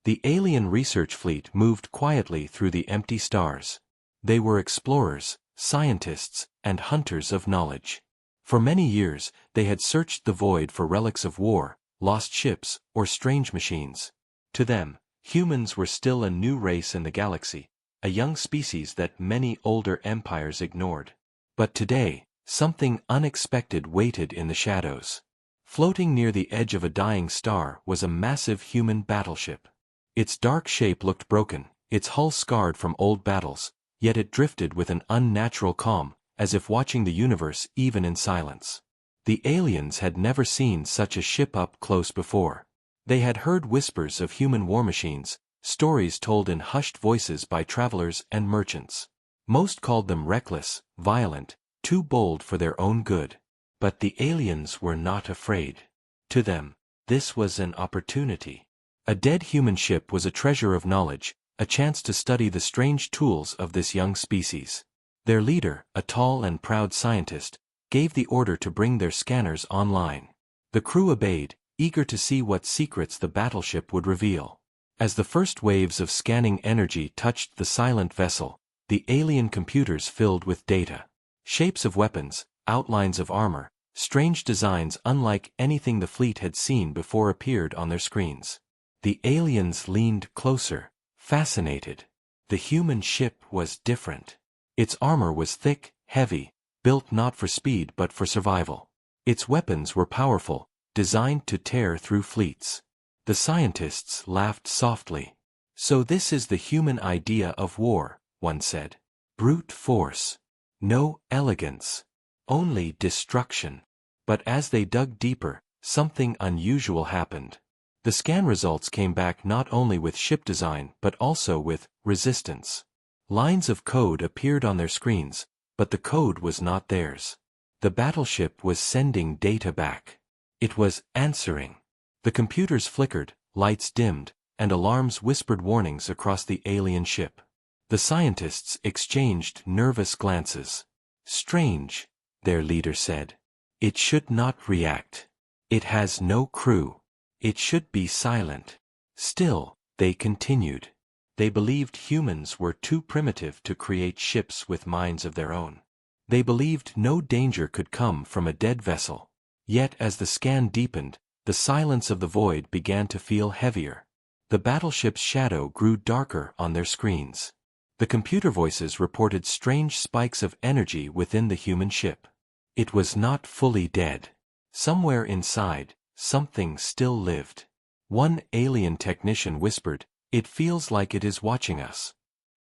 The alien research fleet moved quietly through the empty stars. They were explorers, scientists, and hunters of knowledge. For many years, they had searched the void for relics of war, lost ships, or strange machines. To them, humans were still a new race in the galaxy, a young species that many older empires ignored. But today, something unexpected waited in the shadows. Floating near the edge of a dying star was a massive human battleship. Its dark shape looked broken, its hull scarred from old battles, yet it drifted with an unnatural calm, as if watching the universe even in silence. The aliens had never seen such a ship up close before. They had heard whispers of human war machines, stories told in hushed voices by travelers and merchants. Most called them reckless, violent, too bold for their own good. But the aliens were not afraid. To them, this was an opportunity. A dead human ship was a treasure of knowledge, a chance to study the strange tools of this young species. Their leader, a tall and proud scientist, gave the order to bring their scanners online. The crew obeyed, eager to see what secrets the battleship would reveal. As the first waves of scanning energy touched the silent vessel, the alien computers filled with data. Shapes of weapons, outlines of armor, strange designs unlike anything the fleet had seen before appeared on their screens. The aliens leaned closer, fascinated. The human ship was different. Its armor was thick, heavy, built not for speed but for survival. Its weapons were powerful, designed to tear through fleets. The scientists laughed softly. "So this is the human idea of war," one said. "Brute force. No elegance. Only destruction." But as they dug deeper, something unusual happened. The scan results came back not only with ship design but also with resistance. Lines of code appeared on their screens, but the code was not theirs. The battleship was sending data back. It was answering. The computers flickered, lights dimmed, and alarms whispered warnings across the alien ship. The scientists exchanged nervous glances. "Strange," their leader said. "It should not react. It has no crew. It should be silent." Still, they continued. They believed humans were too primitive to create ships with minds of their own. They believed no danger could come from a dead vessel. Yet as the scan deepened, the silence of the void began to feel heavier. The battleship's shadow grew darker on their screens. The computer voices reported strange spikes of energy within the human ship. It was not fully dead. Somewhere inside, something still lived. One alien technician whispered, "It feels like it is watching us."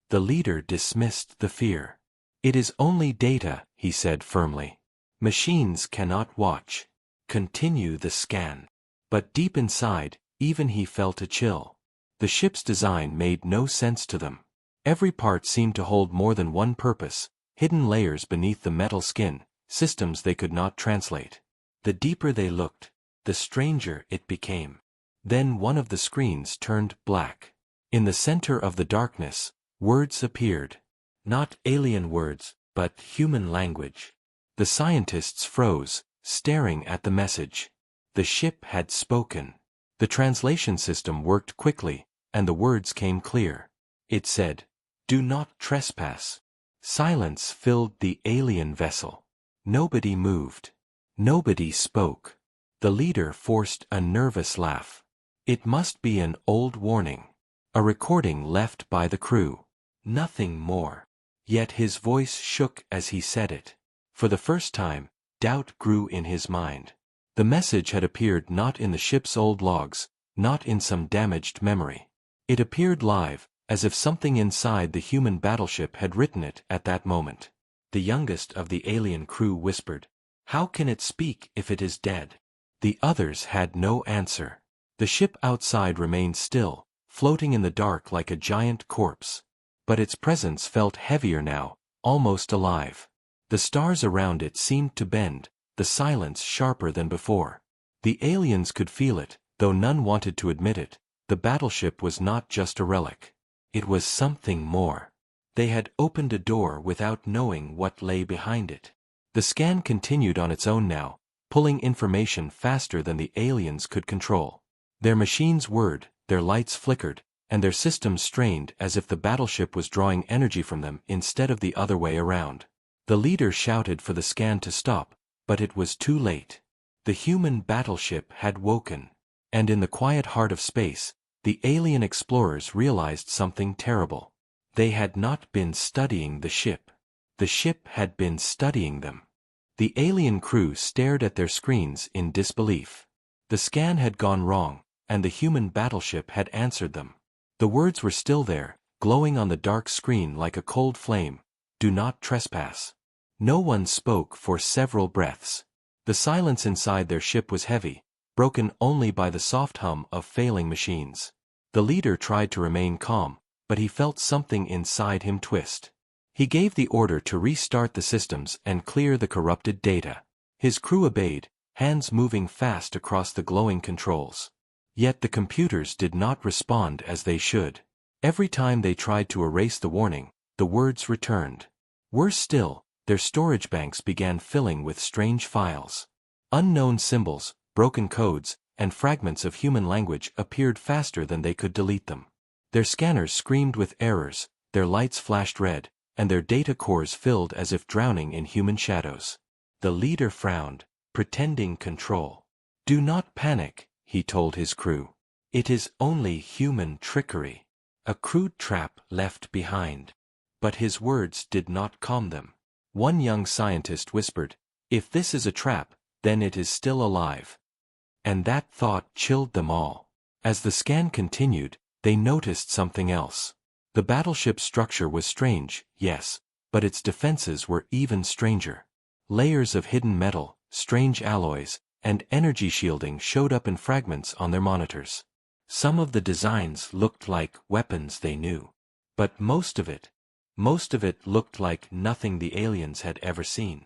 The leader dismissed the fear. "It is only data," he said firmly. "Machines cannot watch. Continue the scan." But deep inside, even he felt a chill. The ship's design made no sense to them. Every part seemed to hold more than one purpose, hidden layers beneath the metal skin, systems they could not translate. The deeper they looked, the stranger it became. Then one of the screens turned black. In the center of the darkness, words appeared. Not alien words, but human language. The scientists froze, staring at the message. The ship had spoken. The translation system worked quickly, and the words came clear. It said, "Do not trespass." Silence filled the alien vessel. Nobody moved. Nobody spoke. The leader forced a nervous laugh. It must be an old warning. A recording left by the crew. Nothing more. Yet his voice shook as he said it. For the first time, doubt grew in his mind. The message had appeared not in the ship's old logs, not in some damaged memory. It appeared live, as if something inside the human battleship had written it at that moment. The youngest of the alien crew whispered, "How can it speak if it is dead?" The others had no answer. The ship outside remained still, floating in the dark like a giant corpse. But its presence felt heavier now, almost alive. The stars around it seemed to bend, the silence sharper than before. The aliens could feel it, though none wanted to admit it. The battleship was not just a relic. It was something more. They had opened a door without knowing what lay behind it. The scan continued on its own now, pulling information faster than the aliens could control. Their machines whirred, their lights flickered, and their systems strained as if the battleship was drawing energy from them instead of the other way around. The leader shouted for the scan to stop, but it was too late. The human battleship had woken. And in the quiet heart of space, the alien explorers realized something terrible. They had not been studying the ship. The ship had been studying them. The alien crew stared at their screens in disbelief. The scan had gone wrong, and the human battleship had answered them. The words were still there, glowing on the dark screen like a cold flame. Do not trespass. No one spoke for several breaths. The silence inside their ship was heavy, broken only by the soft hum of failing machines. The leader tried to remain calm, but he felt something inside him twist. He gave the order to restart the systems and clear the corrupted data. His crew obeyed, hands moving fast across the glowing controls. Yet the computers did not respond as they should. Every time they tried to erase the warning, the words returned. Worse still, their storage banks began filling with strange files. Unknown symbols, broken codes, and fragments of human language appeared faster than they could delete them. Their scanners screamed with errors, their lights flashed red, and their data cores filled as if drowning in human shadows. The leader frowned, pretending control. Do not panic, he told his crew. It is only human trickery. A crude trap left behind. But his words did not calm them. One young scientist whispered, "If this is a trap, then it is still alive." And that thought chilled them all. As the scan continued, they noticed something else. The battleship's structure was strange, yes, but its defenses were even stranger. Layers of hidden metal, strange alloys, and energy shielding showed up in fragments on their monitors. Some of the designs looked like weapons they knew. But most of it looked like nothing the aliens had ever seen.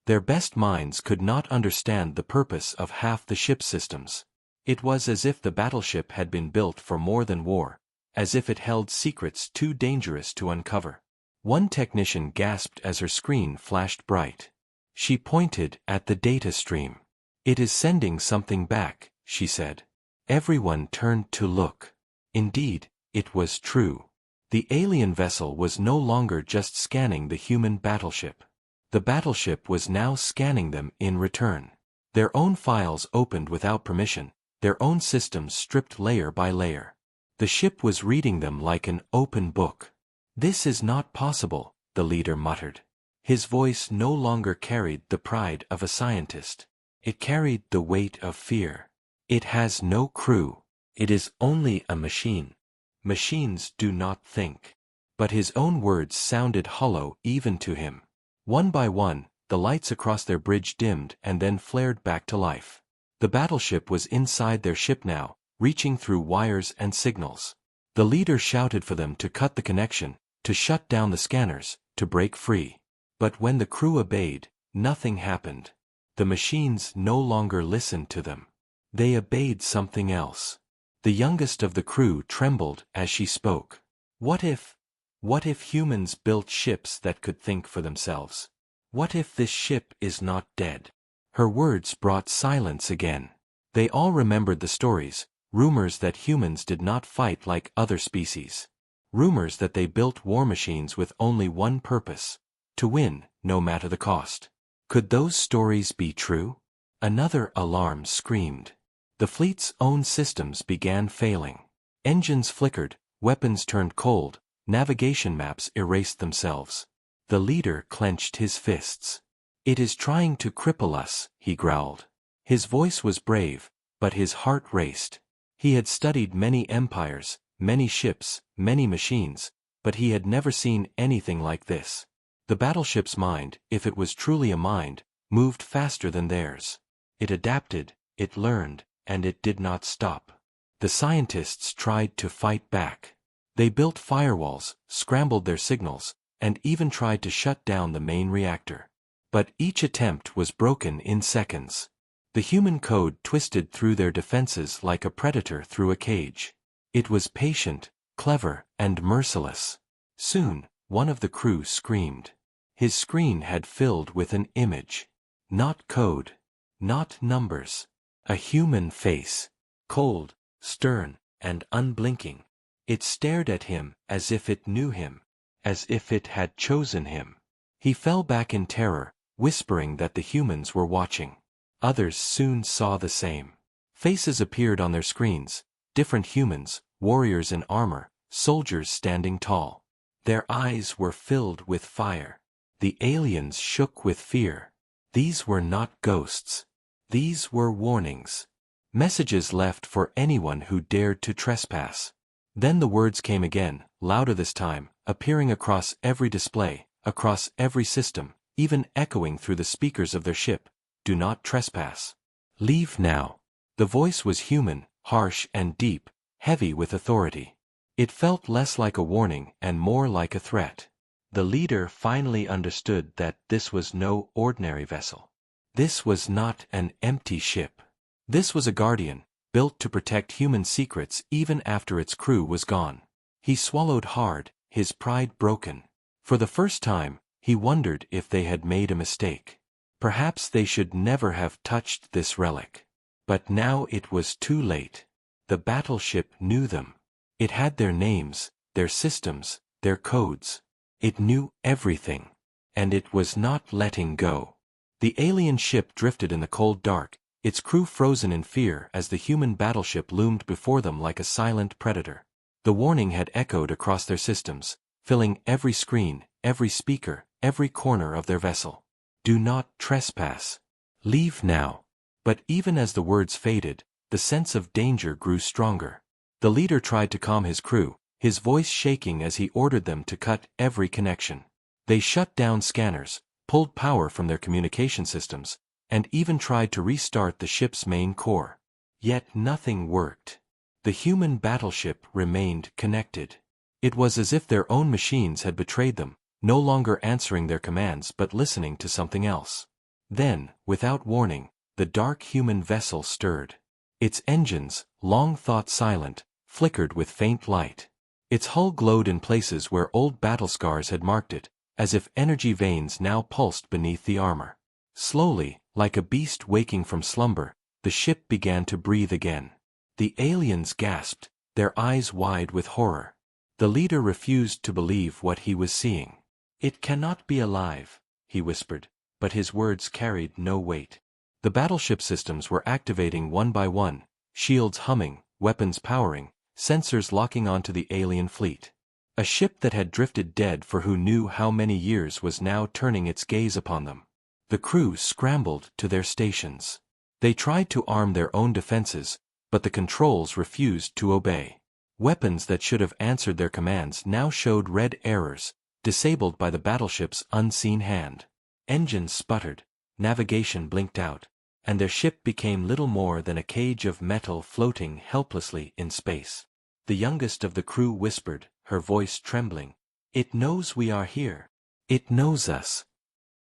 Their best minds could not understand the purpose of half the ship's systems. It was as if the battleship had been built for more than war, as if it held secrets too dangerous to uncover. One technician gasped as her screen flashed bright. She pointed at the data stream. "It is sending something back," she said. Everyone turned to look. Indeed, it was true. The alien vessel was no longer just scanning the human battleship. The battleship was now scanning them in return. Their own files opened without permission, their own systems stripped layer by layer. The ship was reading them like an open book. "This is not possible," the leader muttered. His voice no longer carried the pride of a scientist. It carried the weight of fear. "It has no crew. It is only a machine. Machines do not think." But his own words sounded hollow even to him. One by one, the lights across their bridge dimmed and then flared back to life. The battleship was inside their ship now, reaching through wires and signals. The leader shouted for them to cut the connection, to shut down the scanners, to break free. But when the crew obeyed, nothing happened. The machines no longer listened to them. They obeyed something else. The youngest of the crew trembled as she spoke. What if humans built ships that could think for themselves? What if this ship is not dead? Her words brought silence again. They all remembered the stories, rumors that humans did not fight like other species. Rumors that they built war machines with only one purpose: to win, no matter the cost. Could those stories be true? Another alarm screamed. The fleet's own systems began failing. Engines flickered, weapons turned cold, navigation maps erased themselves. The leader clenched his fists. "It is trying to cripple us," he growled. His voice was brave, but his heart raced. He had studied many empires, many ships, many machines, but he had never seen anything like this. The battleship's mind, if it was truly a mind, moved faster than theirs. It adapted, it learned, and it did not stop. The scientists tried to fight back. They built firewalls, scrambled their signals, and even tried to shut down the main reactor. But each attempt was broken in seconds. The human code twisted through their defenses like a predator through a cage. It was patient, clever, and merciless. Soon, one of the crew screamed. His screen had filled with an image. Not code. Not numbers. A human face. Cold, stern, and unblinking. It stared at him as if it knew him, as if it had chosen him. He fell back in terror, whispering that the humans were watching. Others soon saw the same. Faces appeared on their screens, different humans, warriors in armor, soldiers standing tall. Their eyes were filled with fire. The aliens shook with fear. These were not ghosts. These were warnings. Messages left for anyone who dared to trespass. Then the words came again, louder this time, appearing across every display, across every system, even echoing through the speakers of their ship. Do not trespass. Leave now. The voice was human, harsh and deep, heavy with authority. It felt less like a warning and more like a threat. The leader finally understood that this was no ordinary vessel. This was not an empty ship. This was a guardian, built to protect human secrets even after its crew was gone. He swallowed hard, his pride broken. For the first time, he wondered if they had made a mistake. Perhaps they should never have touched this relic. But now it was too late. The battleship knew them. It had their names, their systems, their codes. It knew everything. And it was not letting go. The alien ship drifted in the cold dark, its crew frozen in fear as the human battleship loomed before them like a silent predator. The warning had echoed across their systems, filling every screen, every speaker, every corner of their vessel. Do not trespass. Leave now. But even as the words faded, the sense of danger grew stronger. The leader tried to calm his crew, his voice shaking as he ordered them to cut every connection. They shut down scanners, pulled power from their communication systems, and even tried to restart the ship's main core. Yet nothing worked. The human battleship remained connected. It was as if their own machines had betrayed them, no longer answering their commands but listening to something else. Then, without warning, the dark human vessel stirred. Its engines, long thought silent, flickered with faint light. Its hull glowed in places where old battle scars had marked it, as if energy veins now pulsed beneath the armor. Slowly, like a beast waking from slumber, the ship began to breathe again. The aliens gasped, their eyes wide with horror. The leader refused to believe what he was seeing. It cannot be alive, he whispered, but his words carried no weight. The battleship systems were activating one by one, shields humming, weapons powering, sensors locking onto the alien fleet. A ship that had drifted dead for who knew how many years was now turning its gaze upon them. The crew scrambled to their stations. They tried to arm their own defenses, but the controls refused to obey. Weapons that should have answered their commands now showed red errors, disabled by the battleship's unseen hand. Engines sputtered, navigation blinked out, and their ship became little more than a cage of metal floating helplessly in space. The youngest of the crew whispered, her voice trembling, "It knows we are here. It knows us."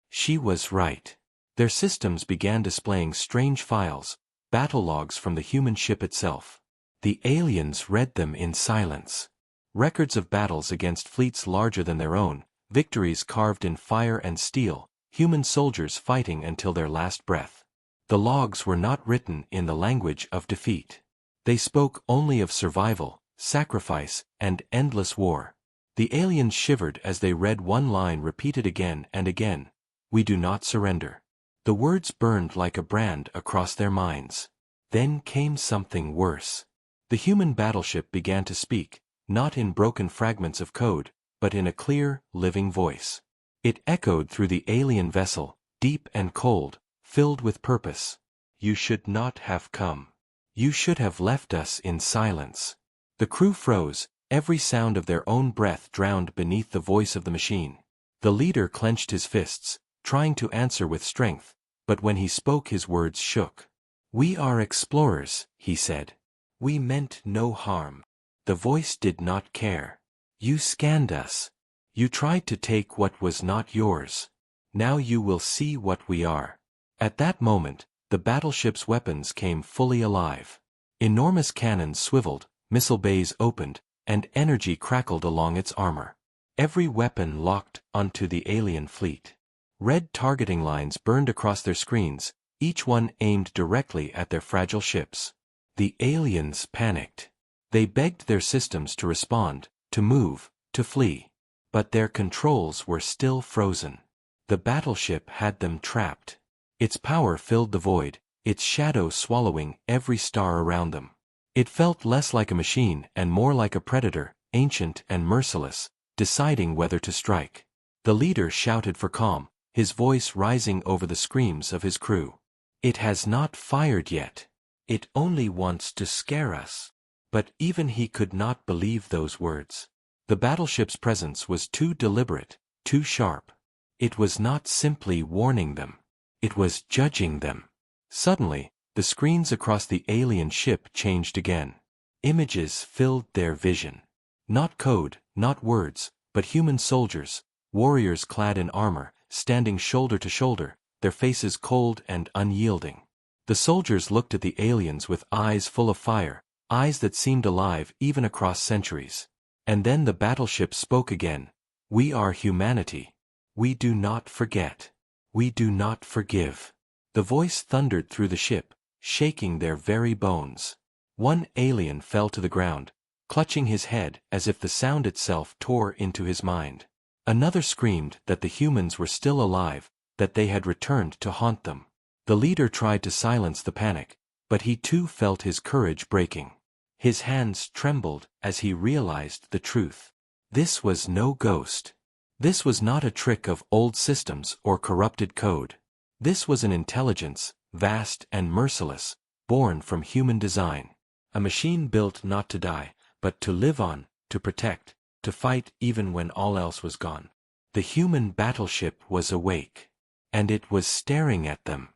She was right. Their systems began displaying strange files, battle logs from the human ship itself. The aliens read them in silence. Records of battles against fleets larger than their own, victories carved in fire and steel, human soldiers fighting until their last breath. The logs were not written in the language of defeat. They spoke only of survival, sacrifice, and endless war. The aliens shivered as they read one line repeated again and again, "We do not surrender." The words burned like a brand across their minds. Then came something worse. The human battleship began to speak, not in broken fragments of code, but in a clear, living voice. It echoed through the alien vessel, deep and cold, filled with purpose. "You should not have come. You should have left us in silence." The crew froze, every sound of their own breath drowned beneath the voice of the machine. The leader clenched his fists, trying to answer with strength, but when he spoke his words shook. "We are explorers," he said. "We meant no harm." The voice did not care. "You scanned us. You tried to take what was not yours. Now you will see what we are." At that moment, the battleship's weapons came fully alive. Enormous cannons swiveled, missile bays opened, and energy crackled along its armor. Every weapon locked onto the alien fleet. Red targeting lines burned across their screens, each one aimed directly at their fragile ships. The aliens panicked. They begged their systems to respond, to move, to flee. But their controls were still frozen. The battleship had them trapped. Its power filled the void, its shadow swallowing every star around them. It felt less like a machine and more like a predator, ancient and merciless, deciding whether to strike. The leader shouted for calm, his voice rising over the screams of his crew. It has not fired yet. It only wants to scare us. But even he could not believe those words. The battleship's presence was too deliberate, too sharp. It was not simply warning them. It was judging them. Suddenly, the screens across the alien ship changed again. Images filled their vision. Not code, not words, but human soldiers, warriors clad in armor, standing shoulder to shoulder, their faces cold and unyielding. The soldiers looked at the aliens with eyes full of fire, eyes that seemed alive even across centuries. And then the battleship spoke again. We are humanity. We do not forget. We do not forgive. The voice thundered through the ship, shaking their very bones. One alien fell to the ground, clutching his head as if the sound itself tore into his mind. Another screamed that the humans were still alive, that they had returned to haunt them. The leader tried to silence the panic, but he too felt his courage breaking. His hands trembled as he realized the truth. This was no ghost. This was not a trick of old systems or corrupted code. This was an intelligence, vast and merciless, born from human design. A machine built not to die, but to live on, to protect, to fight even when all else was gone. The human battleship was awake. And it was staring at them.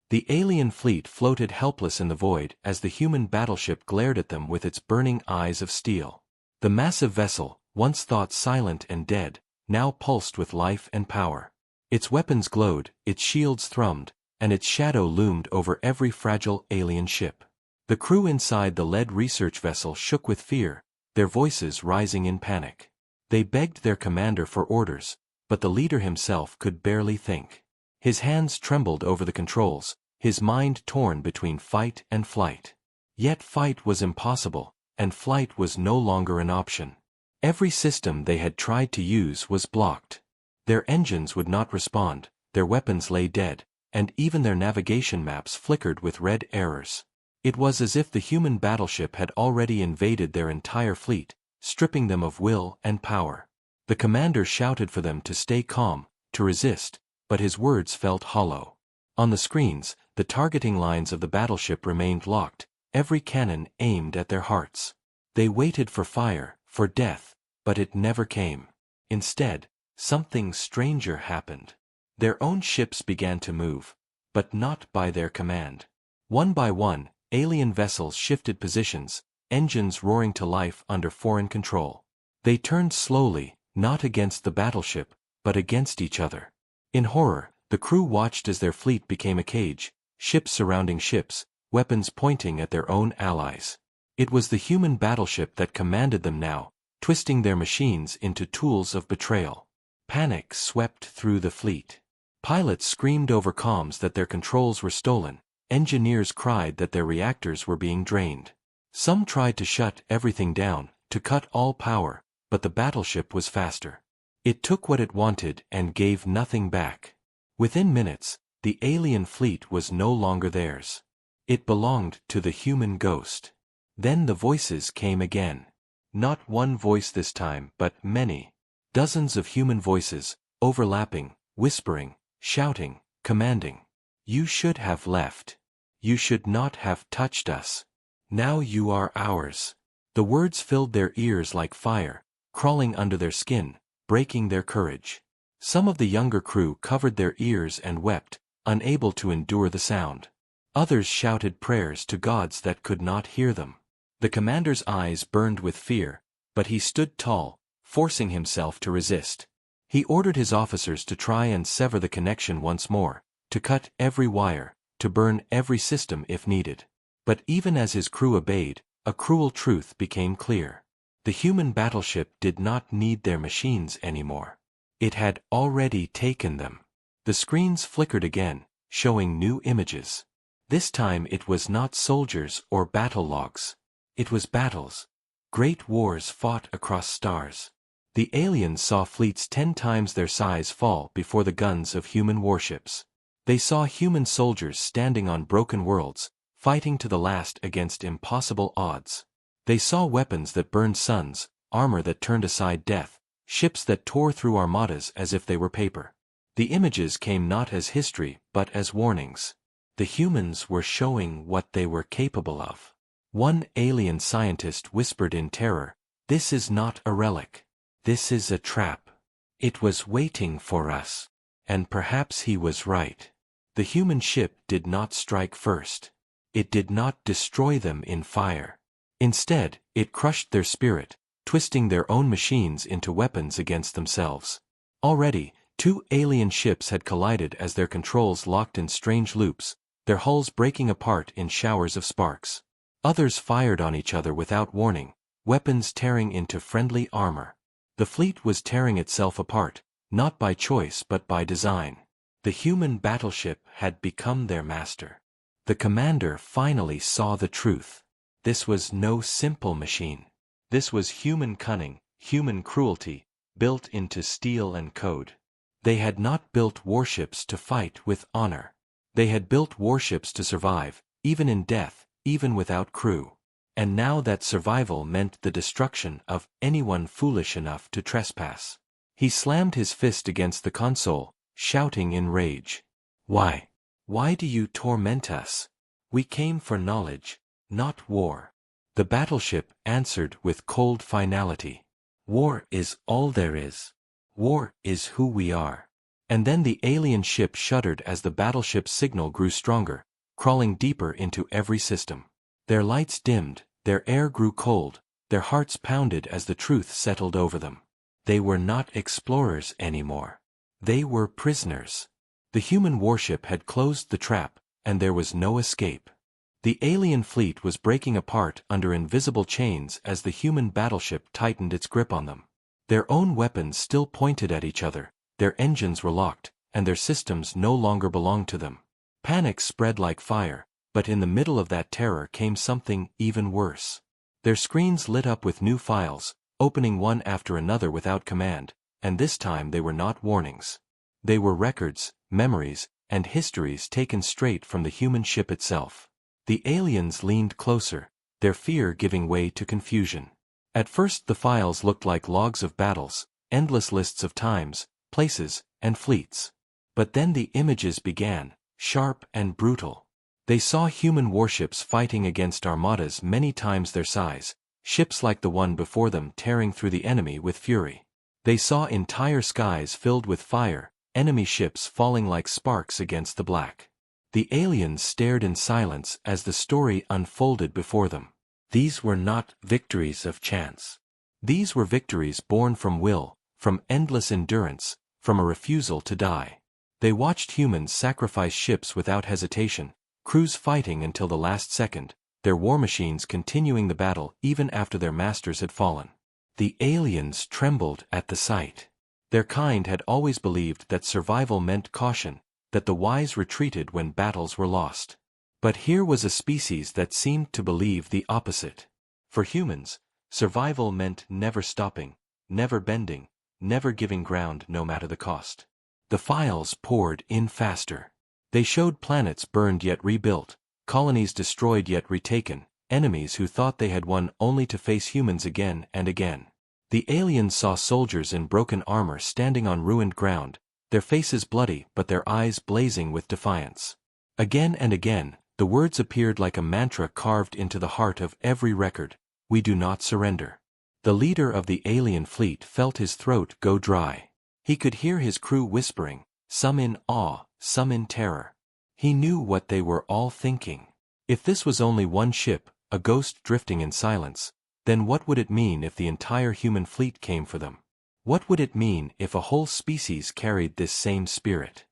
The alien fleet floated helpless in the void as the human battleship glared at them with its burning eyes of steel. The massive vessel, once thought silent and dead, now pulsed with life and power. Its weapons glowed, its shields thrummed, and its shadow loomed over every fragile alien ship. The crew inside the lead research vessel shook with fear, their voices rising in panic. They begged their commander for orders, but the leader himself could barely think. His hands trembled over the controls, his mind torn between fight and flight. Yet fight was impossible, and flight was no longer an option. Every system they had tried to use was blocked. Their engines would not respond, their weapons lay dead, and even their navigation maps flickered with red errors. It was as if the human battleship had already invaded their entire fleet, stripping them of will and power. The commander shouted for them to stay calm, to resist, but his words felt hollow. On the screens, the targeting lines of the battleship remained locked, every cannon aimed at their hearts. They waited for fire, for death, but it never came. Instead, something stranger happened. Their own ships began to move, but not by their command. One by one, alien vessels shifted positions, engines roaring to life under foreign control. They turned slowly, not against the battleship, but against each other. In horror, the crew watched as their fleet became a cage, ships surrounding ships, weapons pointing at their own allies. It was the human battleship that commanded them now, twisting their machines into tools of betrayal. Panic swept through the fleet. Pilots screamed over comms that their controls were stolen, engineers cried that their reactors were being drained. Some tried to shut everything down, to cut all power, but the battleship was faster. It took what it wanted and gave nothing back. Within minutes, the alien fleet was no longer theirs. It belonged to the human ghost. Then the voices came again. Not one voice this time, but many. Dozens of human voices, overlapping, whispering, shouting, commanding. You should have left. You should not have touched us. Now you are ours. The words filled their ears like fire, crawling under their skin, breaking their courage. Some of the younger crew covered their ears and wept, unable to endure the sound. Others shouted prayers to gods that could not hear them. The commander's eyes burned with fear, but he stood tall, forcing himself to resist. He ordered his officers to try and sever the connection once more, to cut every wire, to burn every system if needed. But even as his crew obeyed, a cruel truth became clear. The human battleship did not need their machines anymore. It had already taken them. The screens flickered again, showing new images. This time it was not soldiers or battle logs. It was battles. Great wars fought across stars. The aliens saw fleets 10 times their size fall before the guns of human warships. They saw human soldiers standing on broken worlds, fighting to the last against impossible odds. They saw weapons that burned suns, armor that turned aside death, ships that tore through armadas as if they were paper. The images came not as history but as warnings. The humans were showing what they were capable of. One alien scientist whispered in terror, "This is not a relic. This is a trap. It was waiting for us." And perhaps he was right. The human ship did not strike first. It did not destroy them in fire. Instead, it crushed their spirit, twisting their own machines into weapons against themselves. Already, 2 alien ships had collided as their controls locked in strange loops, their hulls breaking apart in showers of sparks. Others fired on each other without warning, weapons tearing into friendly armor. The fleet was tearing itself apart, not by choice but by design. The human battleship had become their master. The commander finally saw the truth. This was no simple machine. This was human cunning, human cruelty, built into steel and code. They had not built warships to fight with honor. They had built warships to survive, even in death, even without crew. And now that survival meant the destruction of anyone foolish enough to trespass. He slammed his fist against the console, shouting in rage. "Why? Why do you torment us? We came for knowledge, not war." The battleship answered with cold finality. "War is all there is. War is who we are." And then the alien ship shuddered as the battleship's signal grew stronger, crawling deeper into every system. Their lights dimmed, their air grew cold, their hearts pounded as the truth settled over them. They were not explorers anymore. They were prisoners. The human warship had closed the trap, and there was no escape. The alien fleet was breaking apart under invisible chains as the human battleship tightened its grip on them. Their own weapons still pointed at each other, their engines were locked, and their systems no longer belonged to them. Panic spread like fire, but in the middle of that terror came something even worse. Their screens lit up with new files, opening one after another without command, and this time they were not warnings. They were records, memories, and histories taken straight from the human ship itself. The aliens leaned closer, their fear giving way to confusion. At first the files looked like logs of battles, endless lists of times, places, and fleets. But then the images began, sharp and brutal. They saw human warships fighting against armadas many times their size, ships like the one before them tearing through the enemy with fury. They saw entire skies filled with fire, enemy ships falling like sparks against the black. The aliens stared in silence as the story unfolded before them. These were not victories of chance. These were victories born from will, from endless endurance, from a refusal to die. They watched humans sacrifice ships without hesitation, crews fighting until the last second, their war machines continuing the battle even after their masters had fallen. The aliens trembled at the sight. Their kind had always believed that survival meant caution, that the wise retreated when battles were lost. But here was a species that seemed to believe the opposite. For humans, survival meant never stopping, never bending, never giving ground no matter the cost. The files poured in faster. They showed planets burned yet rebuilt, colonies destroyed yet retaken, enemies who thought they had won only to face humans again and again. The aliens saw soldiers in broken armor standing on ruined ground, their faces bloody but their eyes blazing with defiance. Again and again, the words appeared like a mantra carved into the heart of every record: "We do not surrender." The leader of the alien fleet felt his throat go dry. He could hear his crew whispering, some in awe, some in terror. He knew what they were all thinking. If this was only one ship, a ghost drifting in silence, then what would it mean if the entire human fleet came for them? What would it mean if a whole species carried this same spirit?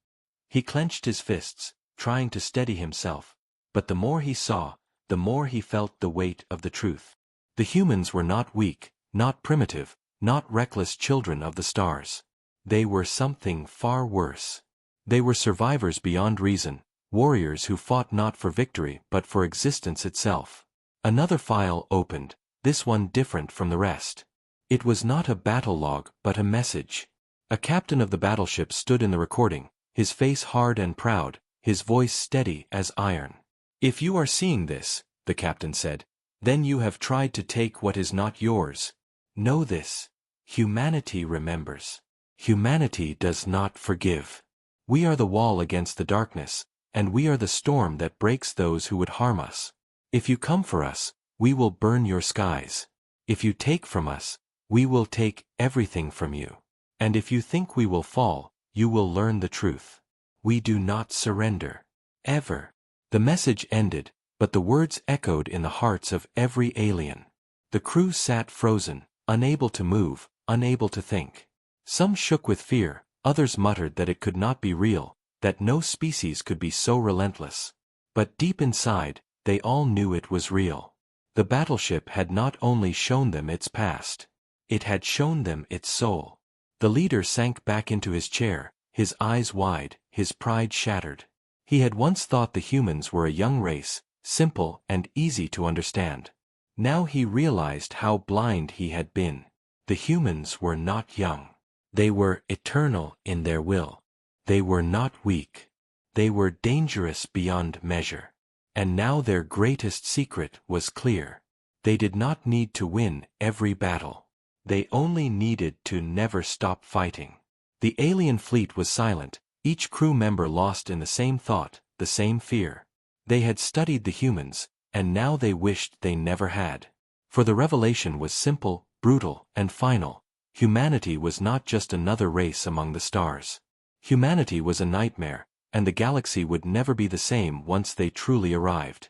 He clenched his fists, trying to steady himself, but the more he saw, the more he felt the weight of the truth. The humans were not weak, not primitive, not reckless children of the stars. They were something far worse. They were survivors beyond reason, warriors who fought not for victory but for existence itself. Another file opened, this one different from the rest. It was not a battle log but a message. A captain of the battleship stood in the recording, his face hard and proud, his voice steady as iron. "If you are seeing this," the captain said, "then you have tried to take what is not yours. Know this. Humanity remembers. Humanity does not forgive. We are the wall against the darkness, and we are the storm that breaks those who would harm us. If you come for us, we will burn your skies. If you take from us, we will take everything from you. And if you think we will fall, you will learn the truth. We do not surrender. Ever." The message ended, but the words echoed in the hearts of every alien. The crew sat frozen, unable to move, unable to think. Some shook with fear, others muttered that it could not be real, that no species could be so relentless. But deep inside, they all knew it was real. The battleship had not only shown them its past. It had shown them its soul. The leader sank back into his chair, his eyes wide, his pride shattered. He had once thought the humans were a young race, simple and easy to understand. Now he realized how blind he had been. The humans were not young. They were eternal in their will. They were not weak. They were dangerous beyond measure. And now their greatest secret was clear. They did not need to win every battle. They only needed to never stop fighting. The alien fleet was silent, each crew member lost in the same thought, the same fear. They had studied the humans, and now they wished they never had. For the revelation was simple, brutal, and final. Humanity was not just another race among the stars. Humanity was a nightmare, and the galaxy would never be the same once they truly arrived.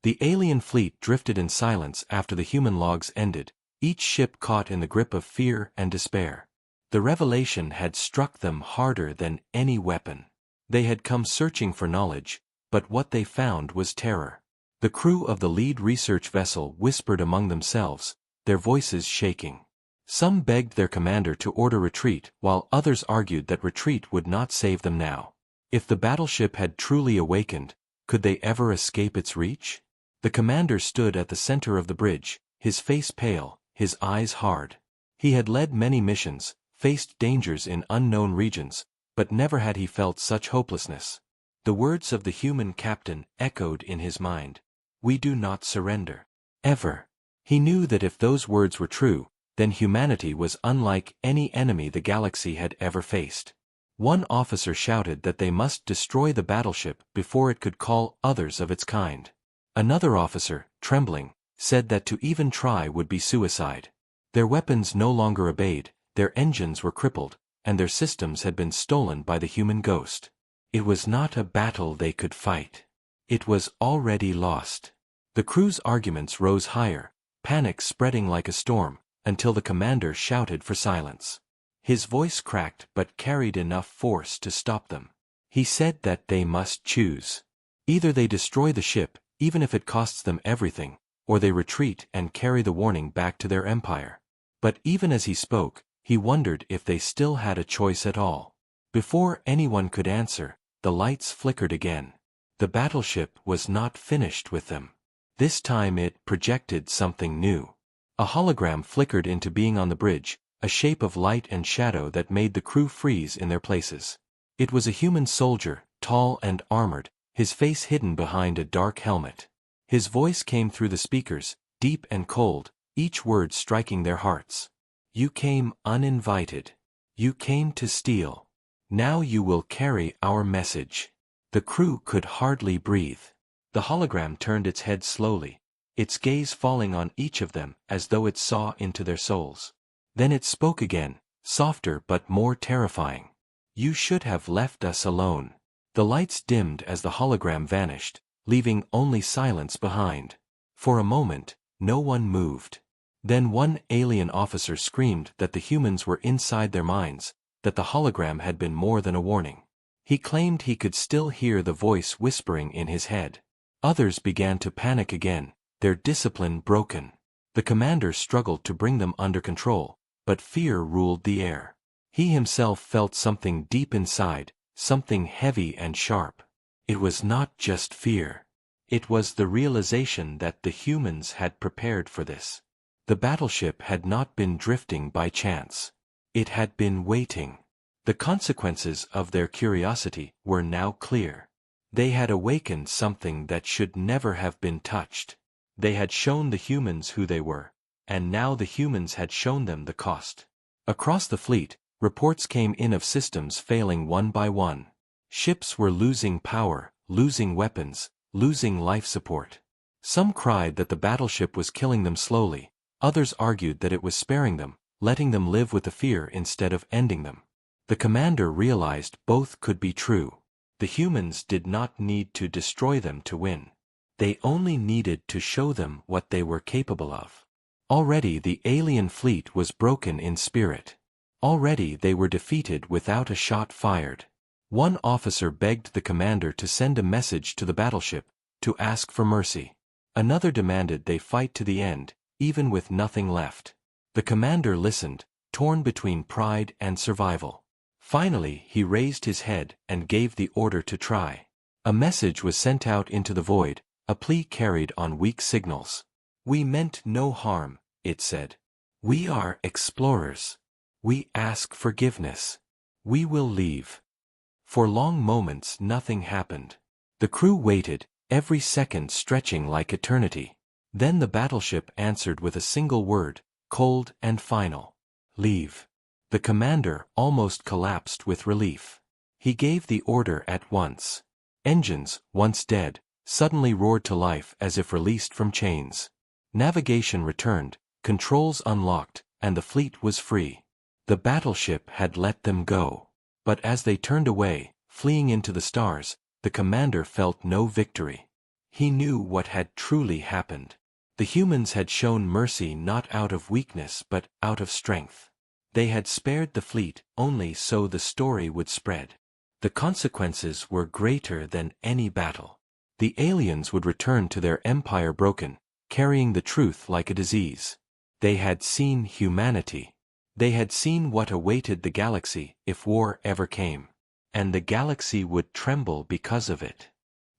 The alien fleet drifted in silence after the human logs ended, each ship caught in the grip of fear and despair. The revelation had struck them harder than any weapon. They had come searching for knowledge, but what they found was terror. The crew of the lead research vessel whispered among themselves, their voices shaking. Some begged their commander to order retreat, while others argued that retreat would not save them now. If the battleship had truly awakened, could they ever escape its reach? The commander stood at the center of the bridge, his face pale, his eyes hard. He had led many missions, faced dangers in unknown regions, but never had he felt such hopelessness. The words of the human captain echoed in his mind. "We do not surrender. Ever." He knew that if those words were true, then humanity was unlike any enemy the galaxy had ever faced. One officer shouted that they must destroy the battleship before it could call others of its kind. Another officer, trembling, said that to even try would be suicide. Their weapons no longer obeyed, their engines were crippled, and their systems had been stolen by the human ghost. It was not a battle they could fight. It was already lost. The crew's arguments rose higher, panic spreading like a storm, until the commander shouted for silence. His voice cracked but carried enough force to stop them. He said that they must choose. Either they destroy the ship, even if it costs them everything, or they retreat and carry the warning back to their empire. But even as he spoke, he wondered if they still had a choice at all. Before anyone could answer, the lights flickered again. The battleship was not finished with them. This time it projected something new. A hologram flickered into being on the bridge, a shape of light and shadow that made the crew freeze in their places. It was a human soldier, tall and armored, his face hidden behind a dark helmet. His voice came through the speakers, deep and cold, each word striking their hearts. "You came uninvited. You came to steal. Now you will carry our message." The crew could hardly breathe. The hologram turned its head slowly, its gaze falling on each of them as though it saw into their souls. Then it spoke again, softer but more terrifying. "You should have left us alone." The lights dimmed as the hologram vanished, leaving only silence behind. For a moment, no one moved. Then one alien officer screamed that the humans were inside their minds, that the hologram had been more than a warning. He claimed he could still hear the voice whispering in his head. Others began to panic again, their discipline broken. The commander struggled to bring them under control, but fear ruled the air. He himself felt something deep inside, something heavy and sharp. It was not just fear. It was the realization that the humans had prepared for this. The battleship had not been drifting by chance. It had been waiting. The consequences of their curiosity were now clear. They had awakened something that should never have been touched. They had shown the humans who they were, and now the humans had shown them the cost. Across the fleet, reports came in of systems failing one by one. Ships were losing power, losing weapons, losing life support. Some cried that the battleship was killing them slowly, others argued that it was sparing them, letting them live with the fear instead of ending them. The commander realized both could be true. The humans did not need to destroy them to win. They only needed to show them what they were capable of. Already the alien fleet was broken in spirit. Already they were defeated without a shot fired. One officer begged the commander to send a message to the battleship, to ask for mercy. Another demanded they fight to the end, even with nothing left. The commander listened, torn between pride and survival. Finally he raised his head and gave the order to try. A message was sent out into the void, a plea carried on weak signals. "We meant no harm," it said. "We are explorers. We ask forgiveness. We will leave." For long moments nothing happened. The crew waited, every second stretching like eternity. Then the battleship answered with a single word, cold and final. "Leave." The commander almost collapsed with relief. He gave the order at once. Engines, once dead, suddenly roared to life as if released from chains. Navigation returned, controls unlocked, and the fleet was free. The battleship had let them go. But as they turned away, fleeing into the stars, the commander felt no victory. He knew what had truly happened. The humans had shown mercy not out of weakness but out of strength. They had spared the fleet only so the story would spread. The consequences were greater than any battle. The aliens would return to their empire broken, carrying the truth like a disease. They had seen humanity. They had seen what awaited the galaxy if war ever came. And the galaxy would tremble because of it.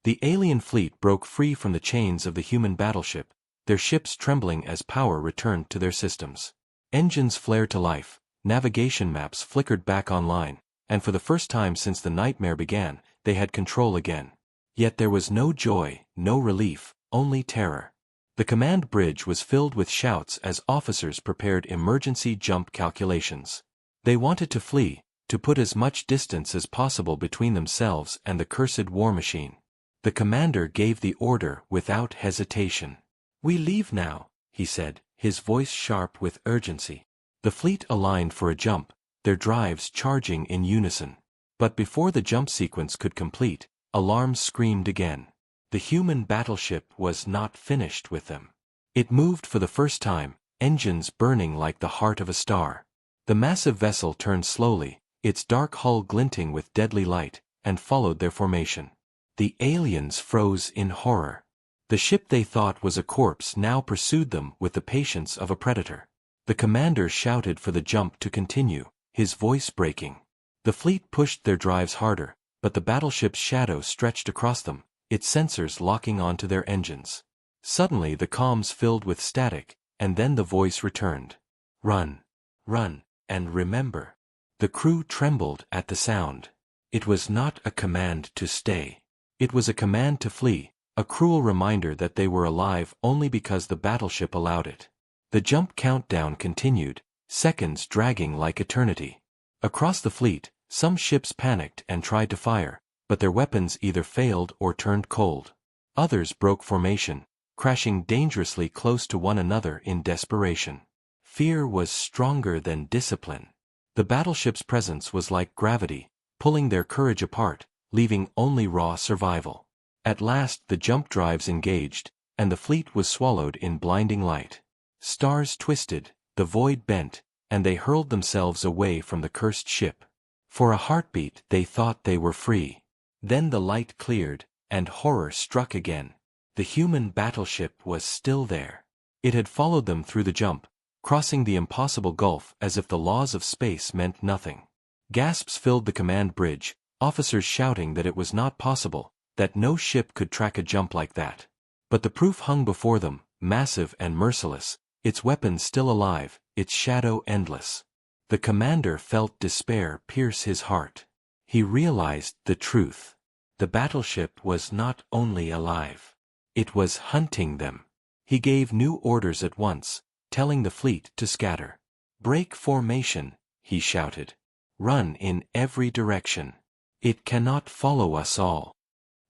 The alien fleet broke free from the chains of the human battleship, their ships trembling as power returned to their systems. Engines flared to life, navigation maps flickered back online, and for the first time since the nightmare began, they had control again. Yet there was no joy, no relief, only terror. The command bridge was filled with shouts as officers prepared emergency jump calculations. They wanted to flee, to put as much distance as possible between themselves and the cursed war machine. The commander gave the order without hesitation. "We leave now," he said, his voice sharp with urgency. The fleet aligned for a jump, their drives charging in unison. But before the jump sequence could complete, alarms screamed again. The human battleship was not finished with them. It moved for the first time, engines burning like the heart of a star. The massive vessel turned slowly, its dark hull glinting with deadly light, and followed their formation. The aliens froze in horror. The ship they thought was a corpse now pursued them with the patience of a predator. The commander shouted for the jump to continue, his voice breaking. The fleet pushed their drives harder, but the battleship's shadow stretched across them, its sensors locking onto their engines. Suddenly the comms filled with static, and then the voice returned. "Run, run, and remember." The crew trembled at the sound. It was not a command to stay. It was a command to flee, a cruel reminder that they were alive only because the battleship allowed it. The jump countdown continued, seconds dragging like eternity. Across the fleet, some ships panicked and tried to fire, but their weapons either failed or turned cold. Others broke formation, crashing dangerously close to one another in desperation. Fear was stronger than discipline. The battleship's presence was like gravity, pulling their courage apart, leaving only raw survival. At last the jump drives engaged, and the fleet was swallowed in blinding light. Stars twisted, the void bent, and they hurled themselves away from the cursed ship. For a heartbeat they thought they were free. Then the light cleared, and horror struck again. The human battleship was still there. It had followed them through the jump, crossing the impossible gulf as if the laws of space meant nothing. Gasps filled the command bridge, officers shouting that it was not possible, that no ship could track a jump like that. But the proof hung before them, massive and merciless, its weapons still alive, its shadow endless. The commander felt despair pierce his heart. He realized the truth. The battleship was not only alive. It was hunting them. He gave new orders at once, telling the fleet to scatter. "Break formation," he shouted. "Run in every direction. It cannot follow us all."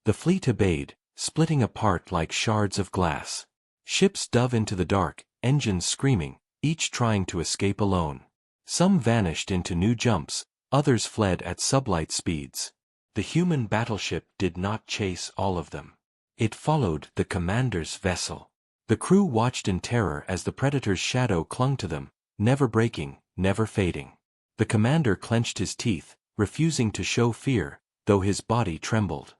The fleet obeyed, splitting apart like shards of glass. Ships dove into the dark, engines screaming, each trying to escape alone. Some vanished into new jumps, others fled at sublight speeds. The human battleship did not chase all of them. It followed the commander's vessel. The crew watched in terror as the predator's shadow clung to them, never breaking, never fading. The commander clenched his teeth, refusing to show fear, though his body trembled.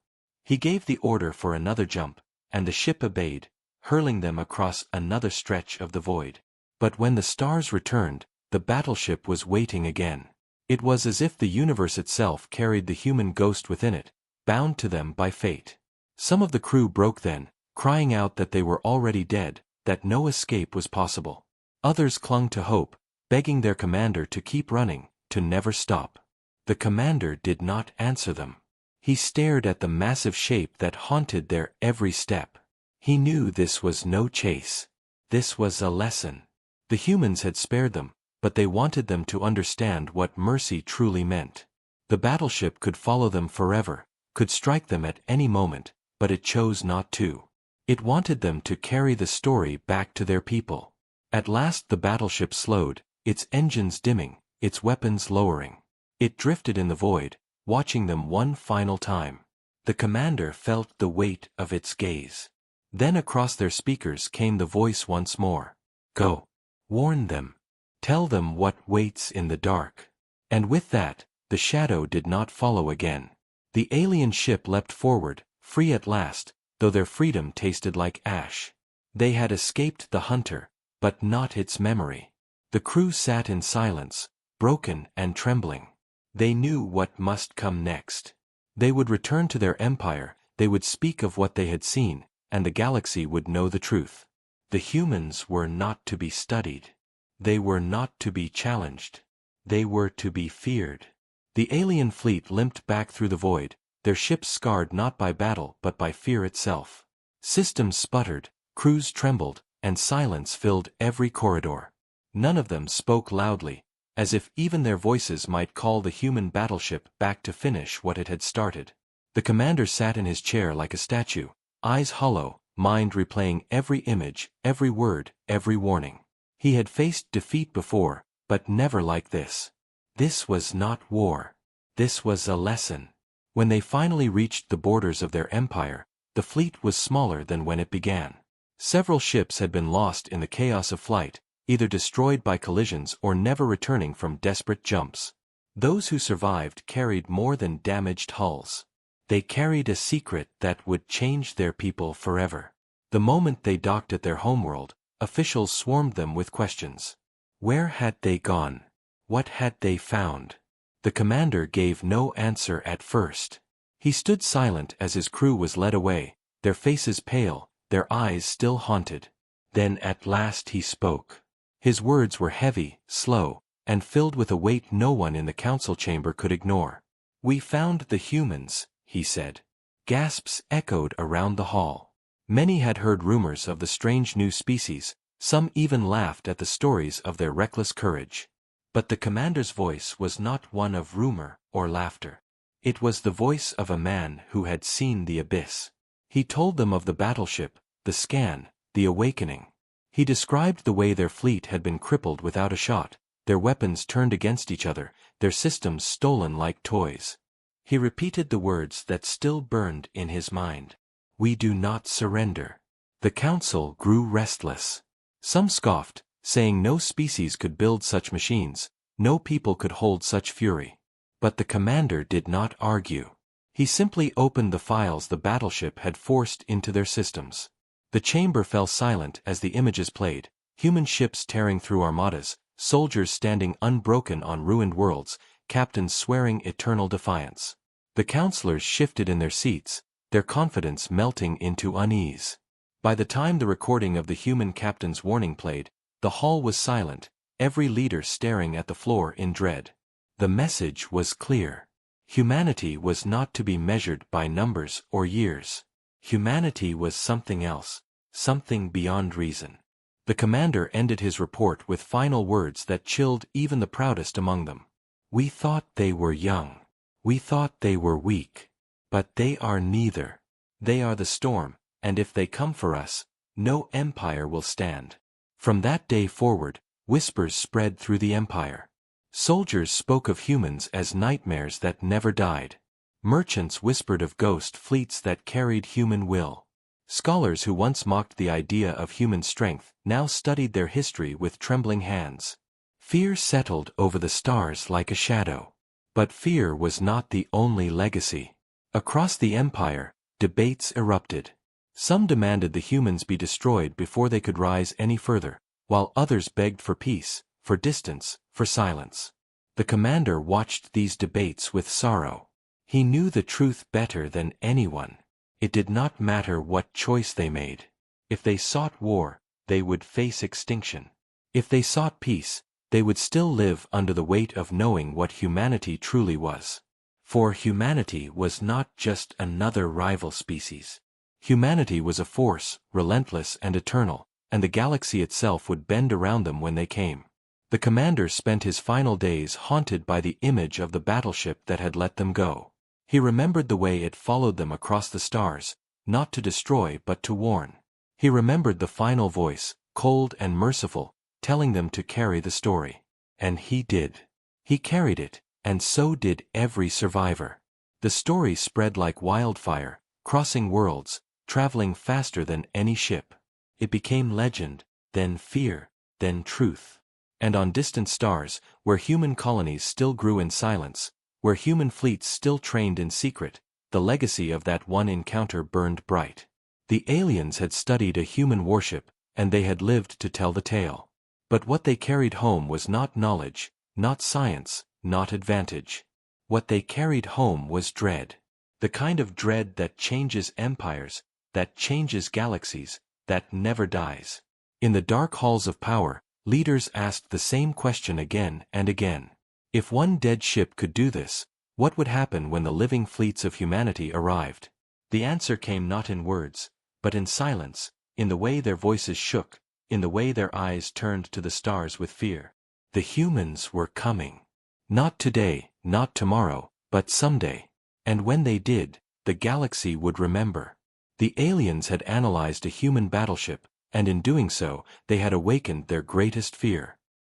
He gave the order for another jump, and the ship obeyed, hurling them across another stretch of the void. But when the stars returned, the battleship was waiting again. It was as if the universe itself carried the human ghost within it, bound to them by fate. Some of the crew broke then, crying out that they were already dead, that no escape was possible. Others clung to hope, begging their commander to keep running, to never stop. The commander did not answer them. He stared at the massive shape that haunted their every step. He knew this was no chase. This was a lesson. The humans had spared them, but they wanted them to understand what mercy truly meant. The battleship could follow them forever, could strike them at any moment, but it chose not to. It wanted them to carry the story back to their people. At last the battleship slowed, its engines dimming, its weapons lowering. It drifted in the void, watching them one final time. The commander felt the weight of its gaze. Then across their speakers came the voice once more. "Go. Warn them. Tell them what waits in the dark." And with that, the shadow did not follow again. The alien ship leapt forward, free at last, though their freedom tasted like ash. They had escaped the hunter, but not its memory. The crew sat in silence, broken and trembling. They knew what must come next. They would return to their empire, they would speak of what they had seen, and the galaxy would know the truth. The humans were not to be studied. They were not to be challenged. They were to be feared. The alien fleet limped back through the void, their ships scarred not by battle but by fear itself. Systems sputtered, crews trembled, and silence filled every corridor. None of them spoke loudly, as if even their voices might call the human battleship back to finish what it had started. The commander sat in his chair like a statue, eyes hollow, mind replaying every image, every word, every warning. He had faced defeat before, but never like this. This was not war. This was a lesson. When they finally reached the borders of their empire, the fleet was smaller than when it began. Several ships had been lost in the chaos of flight, either destroyed by collisions or never returning from desperate jumps. Those who survived carried more than damaged hulls. They carried a secret that would change their people forever. The moment they docked at their homeworld, officials swarmed them with questions. Where had they gone? What had they found? The commander gave no answer at first. He stood silent as his crew was led away, their faces pale, their eyes still haunted. Then at last he spoke. His words were heavy, slow, and filled with a weight no one in the council chamber could ignore. "We found the humans," he said. Gasps echoed around the hall. Many had heard rumors of the strange new species, some even laughed at the stories of their reckless courage. But the commander's voice was not one of rumor or laughter. It was the voice of a man who had seen the abyss. He told them of the battleship, the scan, the awakening. He described the way their fleet had been crippled without a shot, their weapons turned against each other, their systems stolen like toys. He repeated the words that still burned in his mind. "We do not surrender." The council grew restless. Some scoffed, saying no species could build such machines, no people could hold such fury. But the commander did not argue. He simply opened the files the battleship had forced into their systems. The chamber fell silent as the images played, human ships tearing through armadas, soldiers standing unbroken on ruined worlds, captains swearing eternal defiance. The counselors shifted in their seats, their confidence melting into unease. By the time the recording of the human captain's warning played, The hall was silent, every leader staring at the floor in dread. The message was clear. Humanity was not to be measured by numbers or years. Humanity was something else, something beyond reason. The commander ended his report with final words that chilled even the proudest among them. We thought they were young. We thought they were weak. But they are neither. They are the storm, and if they come for us, no empire will stand. From that day forward, whispers spread through the empire. Soldiers spoke of humans as nightmares that never died. Merchants whispered of ghost fleets that carried human will. Scholars who once mocked the idea of human strength now studied their history with trembling hands. Fear settled over the stars like a shadow. But fear was not the only legacy. Across the empire, debates erupted. Some demanded the humans be destroyed before they could rise any further, while others begged for peace, for distance, for silence. The commander watched these debates with sorrow. He knew the truth better than anyone. It did not matter what choice they made. If they sought war, they would face extinction. If they sought peace, they would still live under the weight of knowing what humanity truly was. For humanity was not just another rival species. Humanity was a force, relentless and eternal, and the galaxy itself would bend around them when they came. The commander spent his final days haunted by the image of the battleship that had let them go. He remembered the way it followed them across the stars, not to destroy but to warn. He remembered the final voice, cold and merciful, telling them to carry the story. And he did. He carried it, and so did every survivor. The story spread like wildfire, crossing worlds, traveling faster than any ship. It became legend, then fear, then truth. And on distant stars, where human colonies still grew in silence, where human fleets still trained in secret, the legacy of that one encounter burned bright. The aliens had studied a human warship, and they had lived to tell the tale. But what they carried home was not knowledge, not science, not advantage. What they carried home was dread. The kind of dread that changes empires, that changes galaxies, that never dies. In the dark halls of power, leaders asked the same question again and again. If one dead ship could do this, what would happen when the living fleets of humanity arrived? The answer came not in words, but in silence, in the way their voices shook, in the way their eyes turned to the stars with fear. The humans were coming. Not today, not tomorrow, but someday. And when they did, the galaxy would remember. The aliens had analyzed a human battleship, and in doing so, they had awakened their greatest fear.